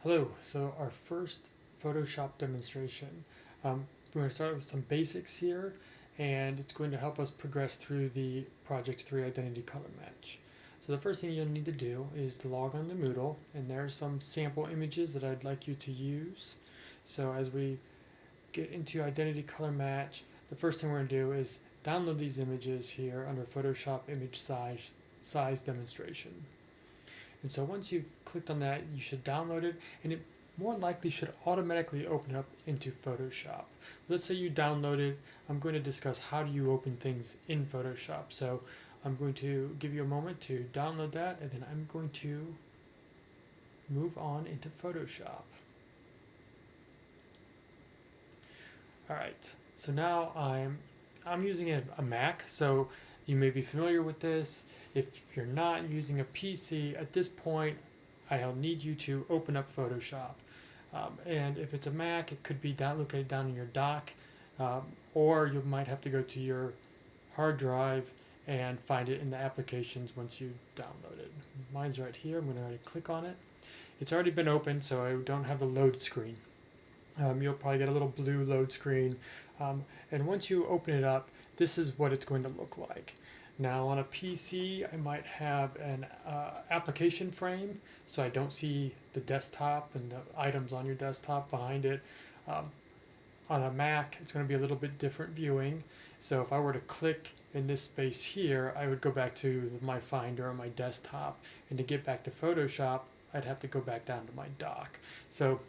Hello, so our first Photoshop demonstration. We're going to start with some basics here, and it's going to help us progress through the Project 3 Identity Color Match. So the first thing you'll need to do is to log on to Moodle, and there are some sample images that I'd like you to use. So as we get into Identity Color Match, the first thing we're going to do is download these images here under Photoshop Image Size Demonstration. And so once you've clicked on that, you should download it, and it more likely should automatically open up into Photoshop. Let's say you download it. I'm going to discuss how do you open things in Photoshop. So I'm going to give you a moment to download that, and then I'm going to move on into Photoshop. All right, so now I'm using a Mac, so you may be familiar with this. If you're not using a PC at this point, I'll need you to open up Photoshop. And if it's a Mac, it could be located down in your dock, or you might have to go to your hard drive and find it in the applications once you download it. Mine's right here. I'm going to click on it. It's already been opened, so I don't have the load screen. You'll probably get a little blue load screen. And once you open it up, this is what it's going to look like. Now on a PC, I might have an application frame, so I don't see the desktop and the items on your desktop behind it. On a Mac, it's going to be a little bit different viewing. So if I were to click in this space here, I would go back to my Finder on my desktop. And to get back to Photoshop, I'd have to go back down to my dock. So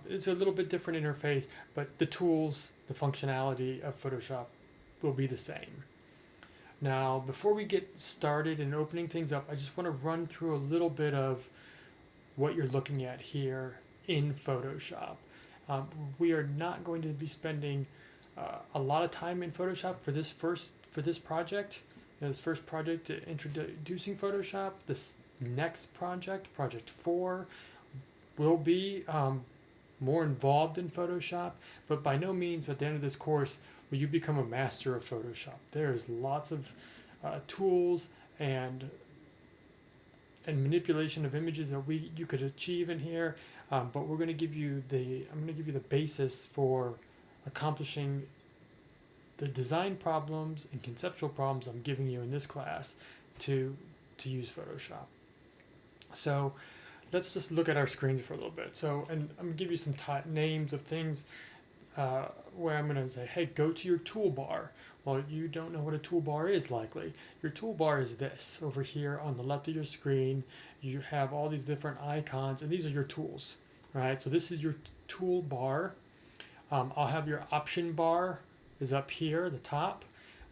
it's a little bit different interface, but the tools, the functionality of Photoshop will be the same. Now, before we get started in opening things up, I just want to run through a little bit of what you're looking at here in Photoshop. We are not going to be spending a lot of time in Photoshop for this project. This first project introducing Photoshop. This next project, Project 4, will be more involved in Photoshop, but by no means at the end of this course will you become a master of Photoshop. There's lots of tools and manipulation of images that you could achieve in here, but I'm going to give you the basis for accomplishing the design problems and conceptual problems I'm giving you in this class to use Photoshop. So let's just look at our screens for a little bit. So, and I'm going to give you some names of things where I'm going to say, hey, go to your toolbar. Well, you don't know what a toolbar is likely. Your toolbar is this. Over here on the left of your screen, you have all these different icons, and these are your tools. Right? So this is your toolbar. I'll have your option bar is up here at the top,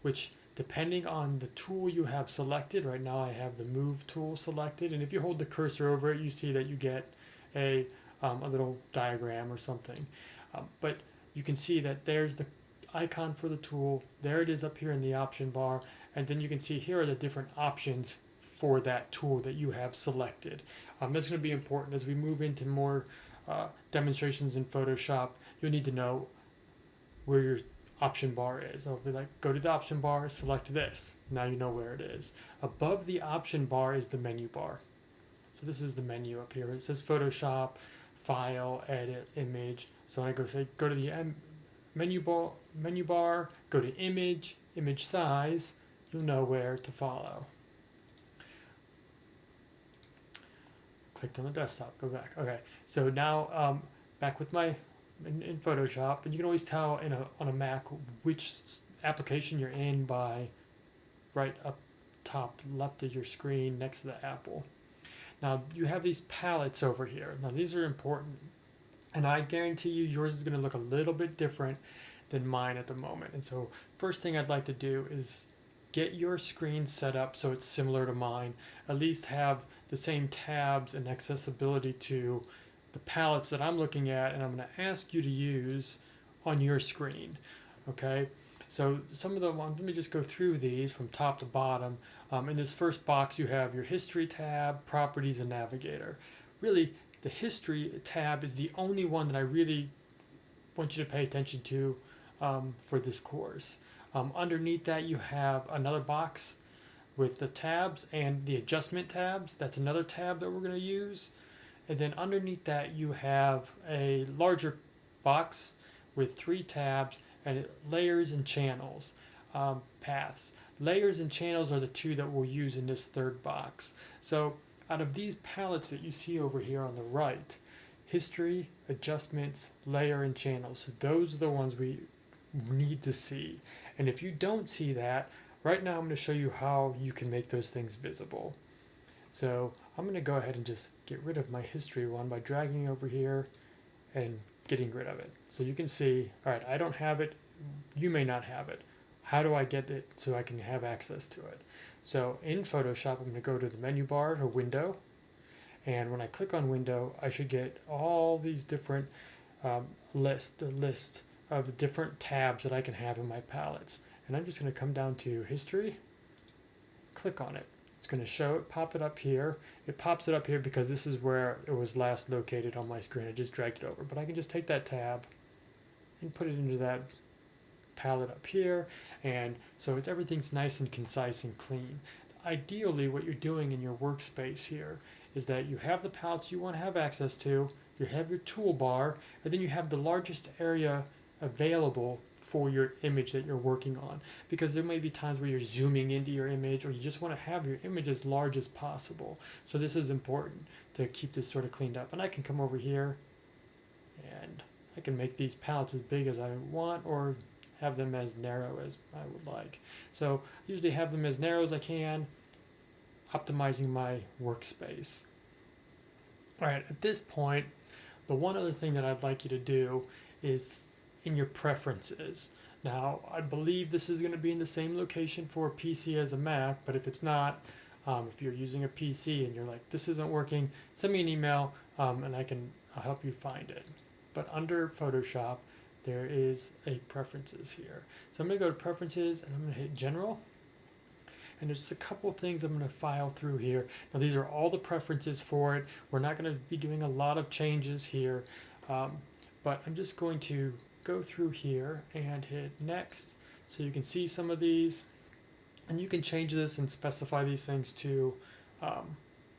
which depending on the tool you have selected, right now I have the move tool selected, and if you hold the cursor over it, you see that you get a little diagram or something. But you can see that there's the icon for the tool, there it is up here in the option bar, and then you can see here are the different options for that tool that you have selected. That's going to be important as we move into more demonstrations in Photoshop. You'll need to know where your option bar is. I'll be like, go to the option bar, select this. Now you know where it is. Above the option bar is the menu bar. So this is the menu up here. It says Photoshop, File, Edit, Image. So when I go to the menu bar, go to Image, Image Size, you'll know where to follow. Clicked on the desktop, go back. Okay, so now back with my in Photoshop, and you can always tell on a Mac which application you're in by right up top left of your screen next to the apple. Now you have these palettes over here. Now these are important, and I guarantee you yours is going to look a little bit different than mine at the moment. And so first thing I'd like to do is get your screen set up so it's similar to mine. At least have the same tabs and accessibility to the palettes that I'm looking at, and I'm going to ask you to use on your screen. Okay, so some of the ones, let me just go through these from top to bottom. In this first box you have your history tab, properties, and navigator. Really, the history tab is the only one that I really want you to pay attention to for this course. Underneath that you have another box with the tabs and the adjustment tabs. That's another tab that we're going to use. And then underneath that you have a larger box with 3 tabs and layers and channels, paths. Layers and channels are the 2 that we'll use in this 3rd box. So out of these palettes that you see over here on the right, history, adjustments, layer, and channels. So those are the ones we need to see. And if you don't see that, right now I'm going to show you how you can make those things visible. So I'm going to go ahead and just get rid of my history one by dragging over here and getting rid of it. So you can see, all right, I don't have it. You may not have it. How do I get it so I can have access to it? So in Photoshop, I'm going to go to the menu bar or window. And when I click on window, I should get all these different a list of the different tabs that I can have in my palettes. And I'm just going to come down to history, click on it. It's going to show it, pop it up here. It pops it up here because this is where it was last located on my screen. I just dragged it over. But I can just take that tab and put it into that palette up here. And so everything's nice and concise and clean. Ideally, what you're doing in your workspace here is that you have the palettes you want to have access to, you have your toolbar, and then you have the largest area available for your image that you're working on, because there may be times where you're zooming into your image or you just want to have your image as large as possible. So this is important to keep this sort of cleaned up. And I can come over here and I can make these palettes as big as I want or have them as narrow as I would like. So I usually have them as narrow as I can, optimizing my workspace. All right, at this point, the one other thing that I'd like you to do is in your preferences. Now, I believe this is going to be in the same location for a PC as a Mac, but if it's not, if you're using a PC and you're like, this isn't working, send me an email and I'll help you find it. But under Photoshop, there is a preferences here. So I'm going to go to preferences and I'm going to hit general. And there's a couple of things I'm going to file through here. Now these are all the preferences for it. We're not going to be doing a lot of changes here, but I'm just going to go through here and hit next so you can see some of these. And you can change this and specify these things to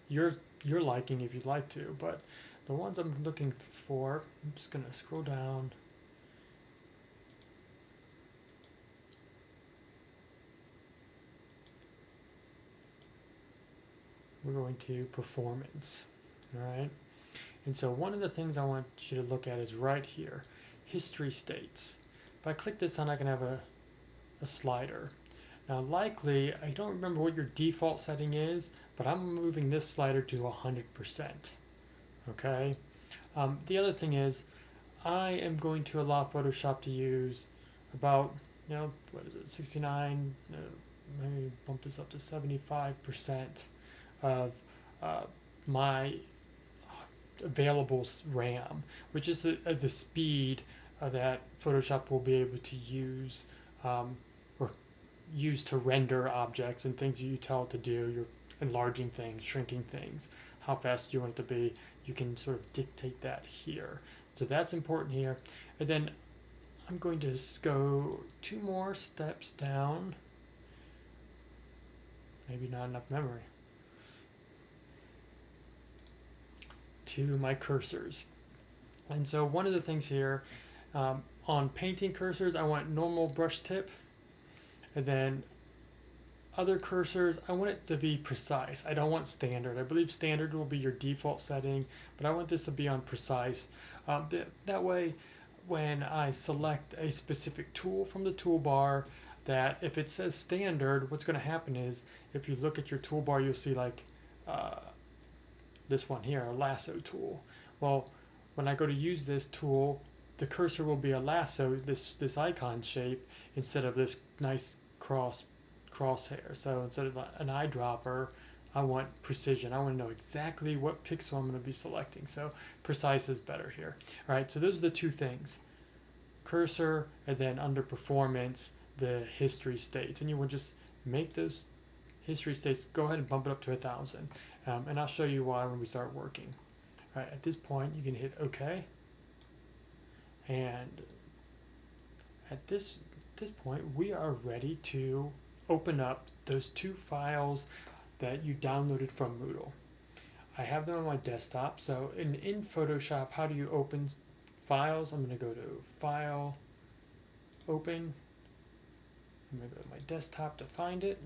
your liking if you'd like to. But the ones I'm looking for, I'm just going to scroll down. We're going to performance, all right? And so one of the things I want you to look at is right here, history states. If I click this on, I can have a slider. Now likely, I don't remember what your default setting is, but I'm moving this slider to 100%, okay? The other thing is, I am going to allow Photoshop to use about, what is it, 69, maybe bump this up to 75% of my available RAM, which is the speed that Photoshop will be able to use or use to render objects and things that you tell it to do. You're enlarging things, shrinking things, how fast you want it to be. You can sort of dictate that here. So that's important here. And then I'm going to go 2 more steps down. Maybe not enough memory. To my cursors. And so one of the things here on painting cursors, I want normal brush tip, and then other cursors, I want it to be precise. I don't want standard. I believe standard will be your default setting, but I want this to be on precise. That way, when I select a specific tool from the toolbar, that if it says standard, what's going to happen is if you look at your toolbar, you'll see like this one here, a lasso tool. Well, when I go to use this tool, the cursor will be a lasso, this icon shape, instead of this nice crosshair. So instead of an eyedropper, I want precision. I want to know exactly what pixel I'm going to be selecting. So precise is better here. All right, so those are the 2 things. Cursor, and then under performance, the history states. And you will just make those history states, go ahead and bump it up to 1,000. And I'll show you why when we start working. All right, at this point, you can hit OK. And at this point, we are ready to open up those 2 files that you downloaded from Moodle. I have them on my desktop. So in Photoshop, how do you open files? I'm going to go to File, Open. I'm going to go to my desktop to find it.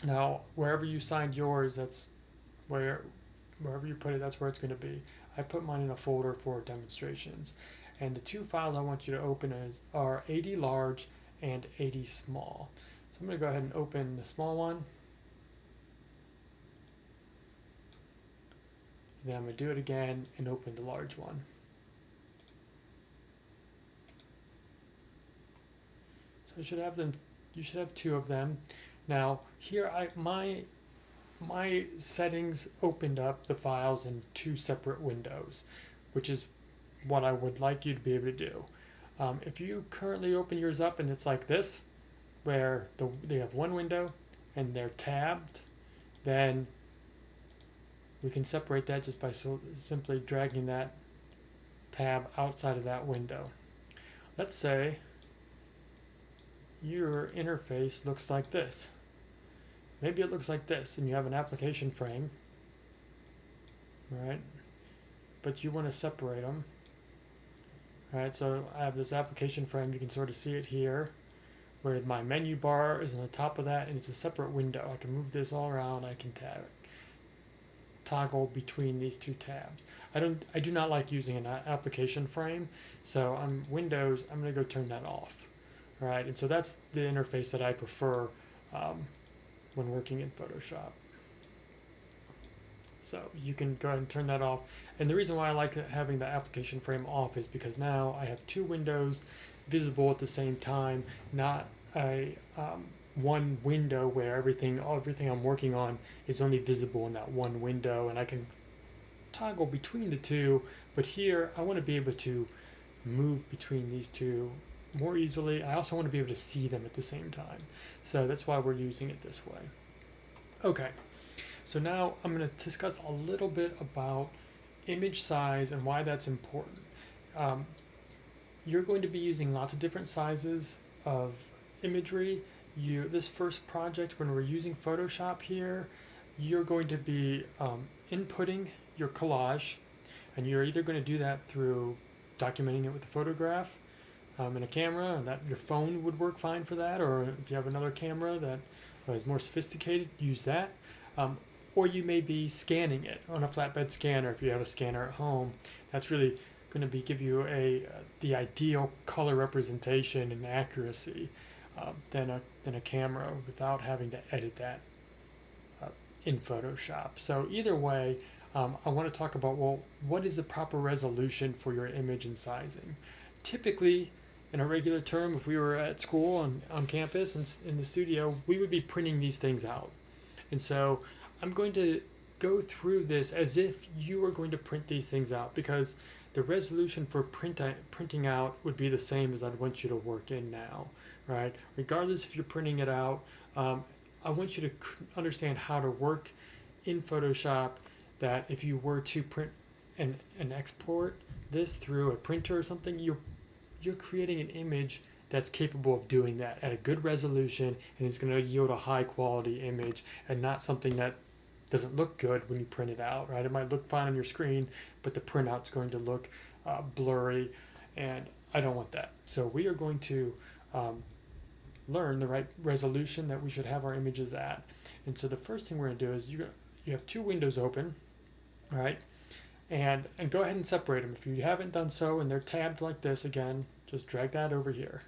Now, wherever you signed yours, that's wherever you put it, that's where it's going to be. I put mine in a folder for demonstrations. And the two files I want you to open are 80 large and 80 small. So I'm going to go ahead and open the small one. Then I'm going to do it again and open the large one. So you should have them. You should have two of them. Now here, my settings opened up the files in two separate windows, which is what I would like you to be able to do. If you currently open yours up and it's like this, where they have one window and they're tabbed, then we can separate that just by simply dragging that tab outside of that window. Let's say your interface looks like this. Maybe it looks like this, and you have an application frame, right? But you want to separate them, right? So I have this application frame. You can sort of see it here, where my menu bar is on the top of that, and it's a separate window. I can move this all around. I can toggle between these two tabs. I do not like using an application frame, so on Windows, I'm going to go turn that off. All right, and so that's the interface that I prefer when working in Photoshop. So you can go ahead and turn that off. And the reason why I like having the application frame off is because now I have two windows visible at the same time, not a one window where everything I'm working on is only visible in that one window, and I can toggle between the two. But here I want to be able to move between these two more easily. I also want to be able to see them at the same time. So that's why we're using it this way. Okay, so now I'm going to discuss a little bit about image size and why that's important. You're going to be using lots of different sizes of imagery. This first project, when we're using Photoshop here, you're going to be inputting your collage, and you're either going to do that through documenting it with a photograph and a camera, and that your phone would work fine for that, or if you have another camera that is more sophisticated, use that. Or you may be scanning it on a flatbed scanner if you have a scanner at home. That's really going to give you the ideal color representation and accuracy than a camera, without having to edit that in Photoshop. So either way, I want to talk about, well, what is the proper resolution for your image and sizing? Typically, in a regular term, if we were at school and on campus and in the studio, we would be printing these things out. And so I'm going to go through this as if you were going to print these things out, because the resolution for printing out would be the same as I'd want you to work in now, right? Regardless if you're printing it out, I want you to understand how to work in Photoshop, that if you were to print and export this through a printer or something, you're creating an image that's capable of doing that at a good resolution, and it's going to yield a high quality image, and not something that doesn't look good when you print it out, right? It might look fine on your screen, but the printout's going to look blurry, and I don't want that. So we are going to learn the right resolution that we should have our images at. And so the first thing we're going to do is you have two windows open, all right? And go ahead and separate them. If you haven't done so and they're tabbed like this, again, just drag that over here.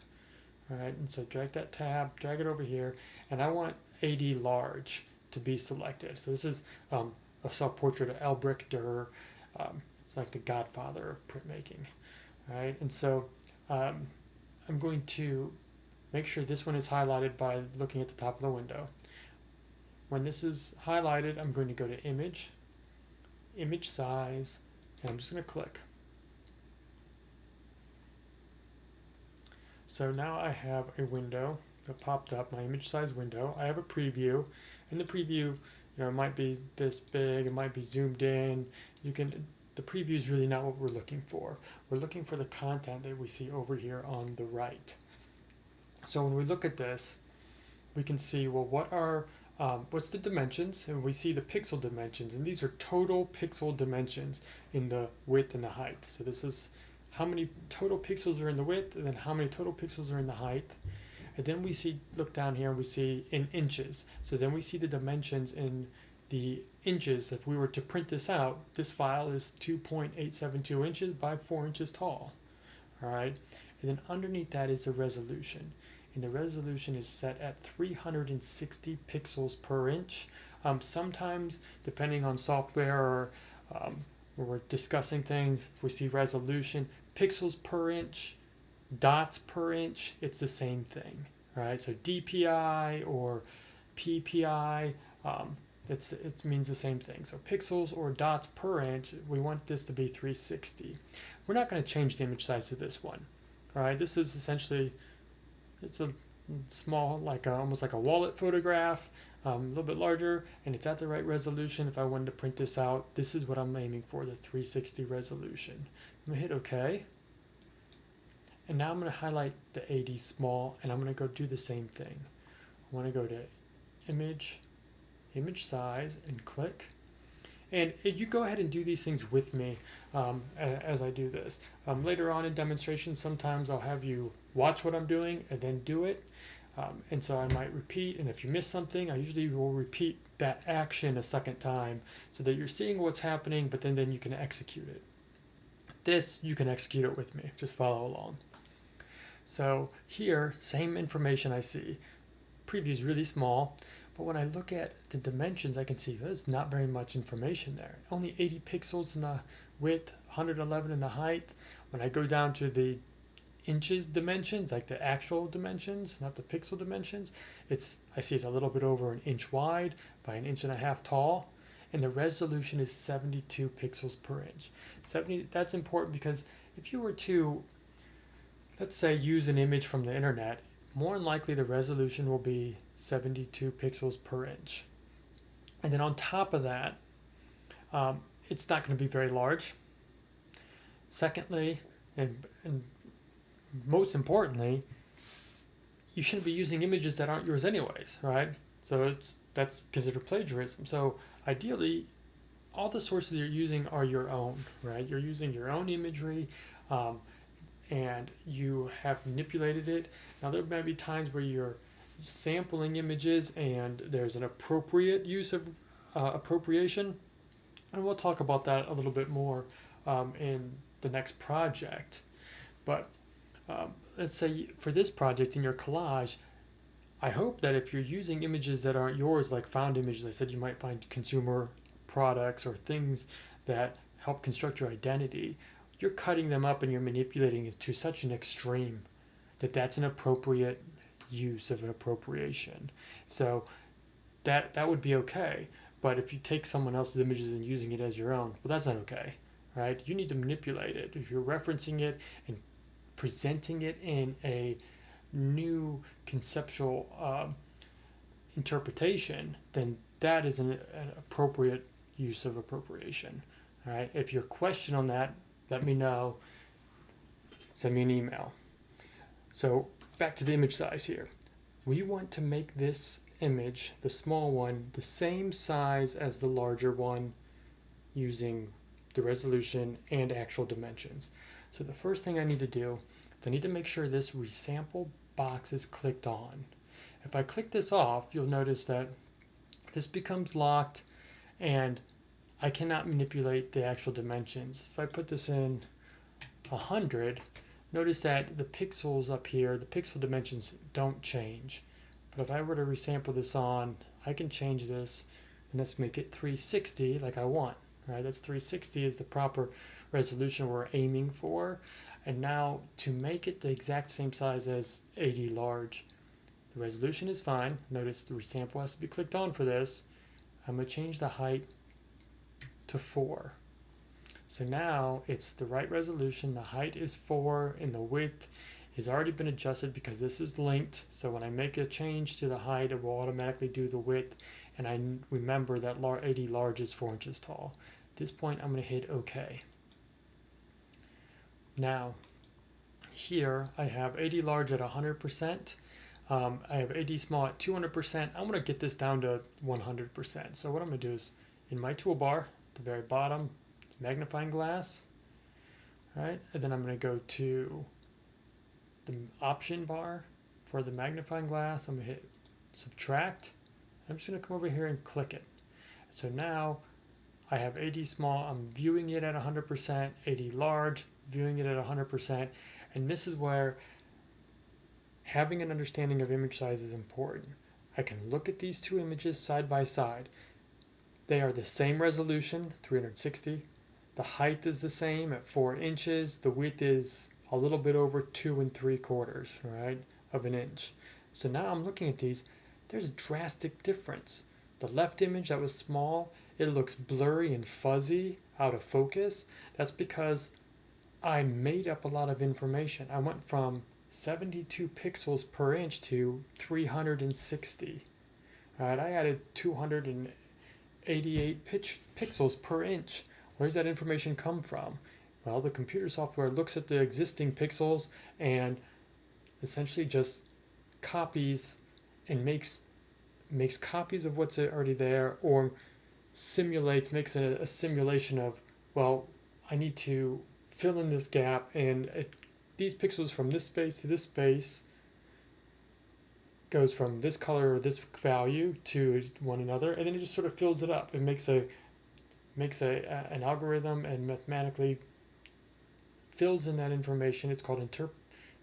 All right, and so drag that tab, drag it over here, and I want AD large to be selected. So this is a self-portrait of Albrecht Dürer. It's like the godfather of printmaking. All right, and so I'm going to make sure this one is highlighted by looking at the top of the window. When this is highlighted, I'm going to go to Image, Image Size, and I'm just going to click. So now I have a window that popped up, my image size window. I have a preview, and the preview, it might be this big, it might be zoomed in. The preview is really not what we're looking for. We're looking for the content that we see over here on the right. So when we look at this, we can see, well, what are what's the dimensions, and we see the pixel dimensions, and these are total pixel dimensions in the width and the height. So this is how many total pixels are in the width, and then how many total pixels are in the height. And then we see, look down here, and we see in inches. So then we see the dimensions in the inches. If we were to print this out, this file is 2.872 inches by 4 inches tall. All right, and then underneath that is the resolution. And the resolution is set at 360 pixels per inch. Sometimes, depending on software or when we're discussing things, if we see resolution, pixels per inch, dots per inch, it's the same thing, right? So DPI or PPI, it means the same thing. So pixels or dots per inch, we want this to be 360. We're not going to change the image size to this one, all right? This is essentially, it's a small, almost like a wallet photograph, a little bit larger, and it's at the right resolution. If I wanted to print this out, this is what I'm aiming for, the 360 resolution. I'm going to hit OK. And now I'm going to highlight the 80 small, and I'm going to go do the same thing. I want to go to image size, and click. And you go ahead and do these things with me as I do this. Later on in demonstrations, sometimes I'll have you watch what I'm doing and then do it. And so I might repeat, and if you miss something, I usually will repeat that action a second time so that you're seeing what's happening, but then you can execute it. This, you can execute it with me. Just follow along. So here, same information I see. Preview is really small, but when I look at the dimensions, I can see there's not very much information there. Only 80 pixels in the width, 111 in the height. When I go down to the inches dimensions, like the actual dimensions, not the pixel dimensions, I see it's a little bit over an inch wide by an inch and a half tall, and the resolution is 72 pixels per inch. That's important because if you were to, let's say, use an image from the internet, more than likely the resolution will be 72 pixels per inch. And then on top of that, it's not going to be very large. Secondly, and most importantly, you shouldn't be using images that aren't yours anyways, right? So that's considered plagiarism. So ideally, all the sources you're using are your own, right? You're using your own imagery, and you have manipulated it. Now there may be times where you're sampling images and there's an appropriate use of appropriation, and we'll talk about that a little bit more in the next project. But let's say for this project in your collage, I hope that if you're using images that aren't yours, like found images, I said you might find consumer products or things that help construct your identity, you're cutting them up and you're manipulating it to such an extreme that that's an appropriate use of an appropriation. So that would be okay. But if you take someone else's images and using it as your own, well, that's not okay, right? You need to manipulate it. If you're referencing it and presenting it in a new conceptual interpretation, then that is an appropriate use of appropriation. All right. If you're questioning on that, let me know. Send me an email. So back to the image size here. We want to make this image, the small one, the same size as the larger one using the resolution and actual dimensions. So the first thing I need to do is I need to make sure this resample box is clicked on. If I click this off, you'll notice that this becomes locked and I cannot manipulate the actual dimensions. If I put this in 100, notice that the pixels up here, the pixel dimensions don't change. But if I were to resample this on, I can change this, and let's make it 360 like I want, right? That's 360 is the proper resolution we're aiming for. And now to make it the exact same size as 80 large, the resolution is fine. Notice the resample has to be clicked on for this. I'm going to change the height to 4. So now it's the right resolution. The height is 4 and the width has already been adjusted because this is linked. So when I make a change to the height, it will automatically do the width. And I remember that 80 large is 4 inches tall. At this point, I'm going to hit OK. Now, here I have 80 large at 100%. I have AD small at 200%. I'm going to get this down to 100%. So what I'm going to do is in my toolbar, the very bottom, magnifying glass, right? And then I'm going to go to the option bar for the magnifying glass. I'm going to hit subtract. I'm just going to come over here and click it. So now I have AD small, I'm viewing it at 100%, AD large, viewing it at 100%, and this is where having an understanding of image size is important. I can look at these two images side by side. They are the same resolution, 360. The height is the same at 4 inches. The width is a little bit over 2 3/4, right, of an inch. So now I'm looking at these. There's a drastic difference. The left image that was small, it looks blurry and fuzzy, out of focus. That's because I made up a lot of information. I went from 72 pixels per inch to 360. All right, I added 288 pixels per inch. Where does that information come from? Well, the computer software looks at the existing pixels and essentially just copies and makes copies of what's already there, or makes a simulation of, well, I need to fill in this gap, and these pixels from this space to this space goes from this color or this value to one another, and then it just sort of fills it up. It makes an algorithm and mathematically fills in that information. It's called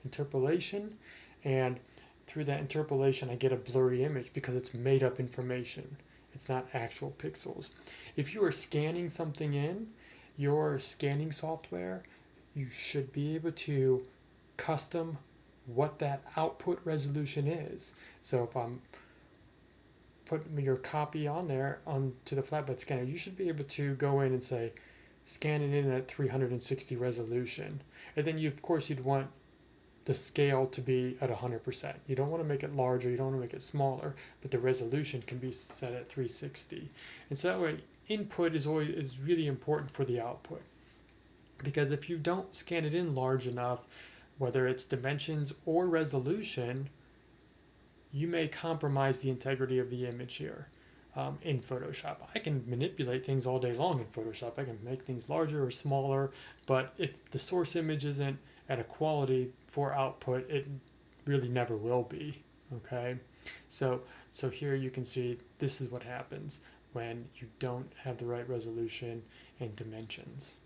interpolation, and through that interpolation I get a blurry image because it's made up information. It's not actual pixels. If you are scanning something in your scanning software, you should be able to custom what that output resolution is. So if I'm putting your copy on there onto the flatbed scanner, you should be able to go in and say, scan it in at 360 resolution. And then of course you'd want the scale to be at 100%. You don't want to make it larger, you don't want to make it smaller, but the resolution can be set at 360. And so that way, input is really important for the output. Because if you don't scan it in large enough, whether it's dimensions or resolution, you may compromise the integrity of the image here. In Photoshop, I can manipulate things all day long in Photoshop. I can make things larger or smaller, but if the source image isn't at a quality for output, it really never will be. Okay, so here you can see this is what happens when you don't have the right resolution and dimensions.